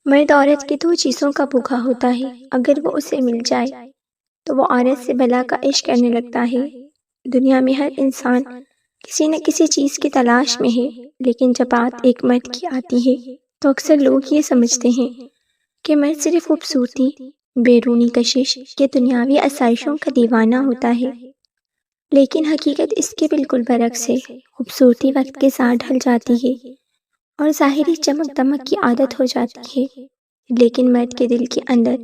مرد عورت کی دو چیزوں کا بھوکا ہوتا ہے، اگر وہ اسے مل جائے تو وہ عورت سے بلا کا عشق کرنے لگتا ہے۔ دنیا میں ہر انسان کسی نہ کسی چیز کی تلاش میں ہے، لیکن جب بات ایک مرد کی آتی ہے تو اکثر لوگ یہ سمجھتے ہیں کہ مرد صرف خوبصورتی، بیرونی کشش کے دنیاوی آسائشوں کا دیوانہ ہوتا ہے، لیکن حقیقت اس کے بالکل برعکس ہے۔ خوبصورتی وقت کے ساتھ ڈھل جاتی ہے اور ظاہری چمک دمک کی عادت ہو جاتی ہے، لیکن مرد کے دل کے اندر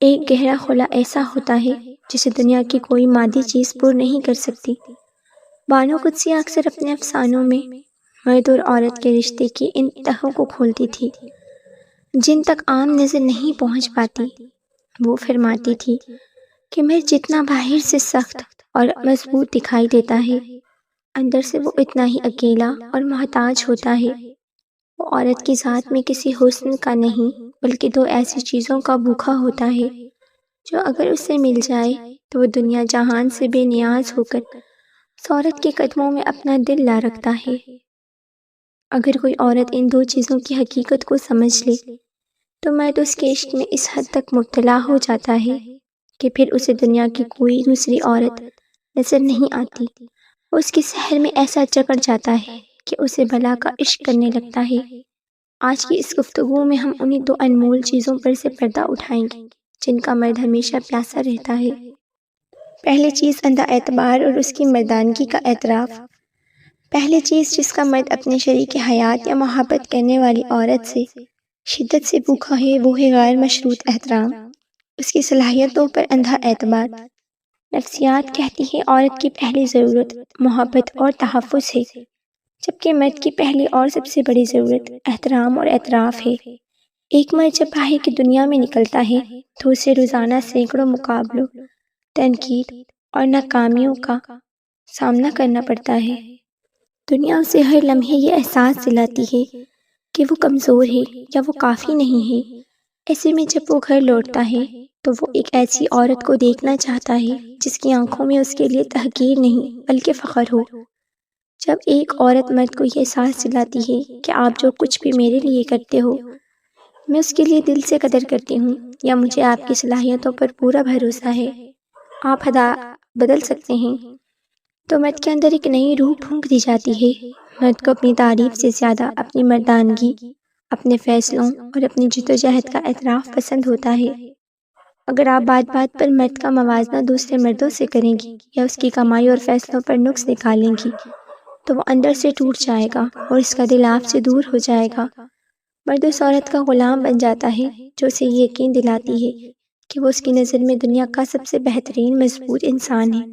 ایک گہرا خلا ایسا ہوتا ہے جسے دنیا کی کوئی مادی چیز پر نہیں کر سکتی۔ بانو قدسیہ اکثر اپنے افسانوں میں مرد اور عورت کے رشتے کی ان تہوں کو کھولتی تھی جن تک عام نظر نہیں پہنچ پاتی۔ وہ فرماتی تھی کہ مرد جتنا باہر سے سخت اور مضبوط دکھائی دیتا ہے، اندر سے وہ اتنا ہی اکیلا اور محتاج ہوتا ہے۔ وہ عورت کی ذات میں کسی حسن کا نہیں بلکہ دو ایسی چیزوں کا بھوکا ہوتا ہے جو اگر اسے مل جائے تو وہ دنیا جہان سے بے نیاز ہو کر اس عورت کے قدموں میں اپنا دل لا رکھتا ہے۔ اگر کوئی عورت ان دو چیزوں کی حقیقت کو سمجھ لے تو مرد اس کے عشق میں اس حد تک مبتلا ہو جاتا ہے کہ پھر اسے دنیا کی کوئی دوسری عورت نظر نہیں آتی۔ وہ اس کے سحر میں ایسا جکڑ جاتا ہے کہ اسے بلا کا عشق کرنے لگتا ہے۔ آج کی اس گفتگو میں ہم انہی دو انمول چیزوں پر سے پردہ اٹھائیں گے جن کا مرد ہمیشہ پیاسا رہتا ہے۔ پہلی چیز اندھا اعتبار اور اس کی مردانگی کا اعتراف۔ پہلی چیز جس کا مرد اپنے شریک حیات یا محبت کرنے والی عورت سے شدت سے بھوکا ہے وہ ہے غیر مشروط احترام، اس کی صلاحیتوں پر اندھا اعتبار۔ نفسیات کہتی ہے عورت کی پہلی ضرورت محبت اور تحفظ ہے، جبکہ مرد کی پہلی اور سب سے بڑی ضرورت احترام اور اعتراف ہے۔ ایک مرد جب باہر کی دنیا میں نکلتا ہے تو اسے روزانہ سینکڑوں مقابلوں، تنقید اور ناکامیوں کا سامنا کرنا پڑتا ہے۔ دنیا اسے ہر لمحے یہ احساس دلاتی ہے کہ وہ کمزور ہے یا وہ کافی نہیں ہے۔ ایسے میں جب وہ گھر لوٹتا ہے تو وہ ایک ایسی عورت کو دیکھنا چاہتا ہے جس کی آنکھوں میں اس کے لیے تحقیر نہیں بلکہ فخر ہو۔ جب ایک عورت مرد کو یہ احساس دلاتی ہے کہ آپ جو کچھ بھی میرے لیے کرتے ہو میں اس کے لیے دل سے قدر کرتی ہوں، یا مجھے آپ کی صلاحیتوں پر پورا بھروسہ ہے، آپ ہدا بدل سکتے ہیں، تو مرد کے اندر ایک نئی روح پھونک دی جاتی ہے۔ مرد کو اپنی تعریف سے زیادہ اپنی مردانگی، اپنے فیصلوں اور اپنی جدوجہد کا اعتراف پسند ہوتا ہے۔ اگر آپ بات بات پر مرد کا موازنہ دوسرے مردوں سے کریں گی یا اس کی کمائی اور فیصلوں پر نقص نکالیں گی تو وہ اندر سے ٹوٹ جائے گا اور اس کا دل آپ سے دور ہو جائے گا۔ مرد اس عورت کا غلام بن جاتا ہے جو اسے یہ یقین دلاتی ہے کہ وہ اس کی نظر میں دنیا کا سب سے بہترین مضبوط انسان ہے۔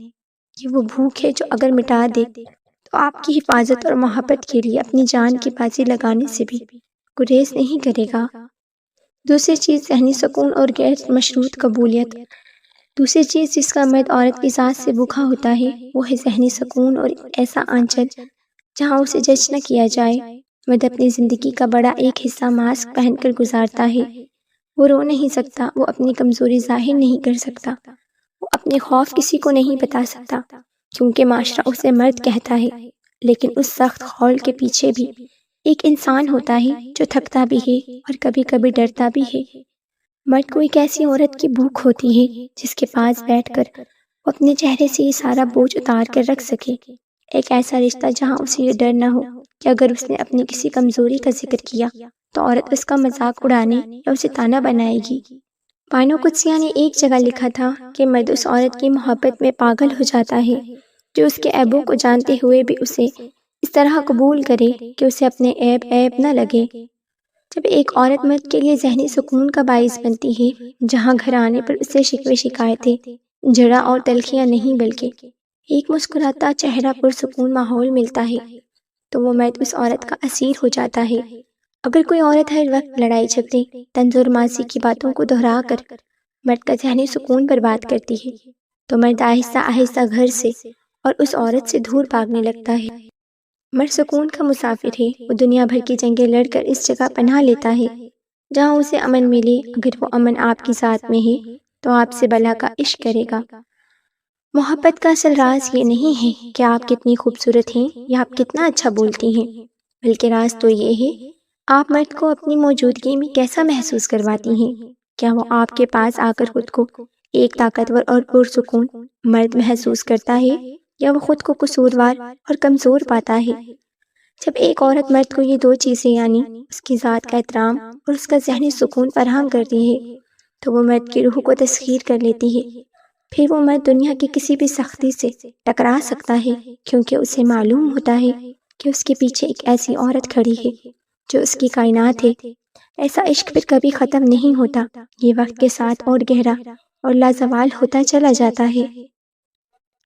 یہ وہ بھوک ہے جو اگر مٹا دے تو آپ کی حفاظت اور محبت کے لیے اپنی جان کی بازی لگانے سے بھی گریز نہیں کرے گا۔ دوسری چیز ذہنی سکون اور غیر مشروط قبولیت۔ دوسری چیز جس کا مرد عورت کی ذات سے بھوکا ہوتا ہے وہ ہے ذہنی سکون اور ایسا آنچل جہاں اسے جج نہ کیا جائے۔ مرد اپنی زندگی کا بڑا ایک حصہ ماسک پہن کر گزارتا ہے۔ وہ رو نہیں سکتا، وہ اپنی کمزوری ظاہر نہیں کر سکتا، وہ اپنے خوف کسی کو نہیں بتا سکتا کیونکہ معاشرہ اسے مرد کہتا ہے، لیکن اس سخت خول کے پیچھے بھی ایک انسان ہوتا ہے جو تھکتا بھی ہے اور کبھی کبھی ڈرتا بھی ہے۔ مرد کو ایک ایسی عورت کی بھوک ہوتی ہے جس کے پاس بیٹھ کر وہ اپنے چہرے سے یہ سارا بوجھ اتار کر رکھ سکے، ایک ایسا رشتہ جہاں اسے یہ ڈر نہ ہو کہ اگر اس نے اپنی کسی کمزوری کا ذکر کیا تو عورت اس کا مذاق اڑانے یا اسے طعنہ بنائے گی۔ بانو قدسیہ نے ایک جگہ لکھا تھا کہ مرد اس عورت کی محبت میں پاگل ہو جاتا ہے جو اس کے عیبوں کو جانتے ہوئے بھی اسے اس طرح قبول کرے کہ اسے اپنے عیب نہ لگے۔ جب ایک عورت مرد کے لیے ذہنی سکون کا باعث بنتی ہے جہاں گھر آنے پر اسے شکوے شکایتیں، جھگڑا اور تلخیاں نہیں بلکہ ایک مسکراتا چہرہ پرسکون ماحول ملتا ہے تو وہ مرد اس عورت کا اسیر ہو جاتا ہے۔ اگر کوئی عورت ہر وقت لڑائی جھگڑے، طنز اور ماضی کی باتوں کو دہرا کر مرد کا ذہنی سکون برباد کرتی ہے تو مرد آہستہ آہستہ گھر سے اور اس عورت سے دور بھاگنے لگتا ہے۔ مرد سکون کا مسافر ہے، وہ دنیا بھر کی جنگیں لڑ کر اس جگہ پناہ لیتا ہے جہاں اسے امن ملے۔ اگر وہ امن آپ کی ذات میں ہے تو آپ سے بلا کا عشق کرے گا۔ محبت کا اصل راز یہ نہیں ہے کہ آپ کتنی خوبصورت ہیں یا آپ کتنا اچھا بولتی ہیں، بلکہ راز تو یہ ہے آپ مرد کو اپنی موجودگی میں کیسا محسوس کرواتی ہیں؟ کیا وہ آپ کے پاس آ کر خود کو ایک طاقتور اور پرسکون مرد محسوس کرتا ہے، یا وہ خود کو قصوروار اور کمزور پاتا ہے؟ جب ایک عورت مرد کو یہ دو چیزیں یعنی اس کی ذات کا احترام اور اس کا ذہنی سکون فراہم کرتی ہے تو وہ مرد کی روح کو تسخیر کر لیتی ہے۔ پھر وہ مرد دنیا کی کسی بھی سختی سے ٹکرا سکتا ہے، کیونکہ اسے معلوم ہوتا ہے کہ اس کے پیچھے ایک ایسی عورت کھڑی ہے جو اس کی کائنات ہے۔ ایسا عشق پھر کبھی ختم نہیں ہوتا، یہ وقت کے ساتھ اور گہرا اور لازوال ہوتا چلا جاتا ہے۔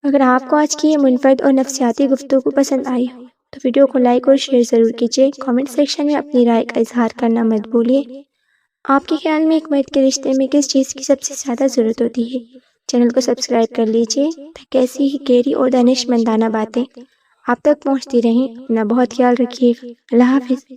اگر آپ کو آج کی یہ منفرد اور نفسیاتی گفتگو پسند آئی ہو تو ویڈیو کو لائک اور شیئر ضرور کیجیے۔ کامنٹ سیکشن میں اپنی رائے کا اظہار کرنا مت بھولیے۔ آپ کے خیال میں ایک مرد کے رشتے میں کس چیز کی سب سے زیادہ ضرورت ہوتی ہے؟ چینل کو سبسکرائب کر لیجیے تاکہ ایسی ہی گہری اور دانشمندانہ باتیں آپ تک پہنچتی رہیں۔ اپنا بہت خیال رکھیے۔ اللہ حافظ۔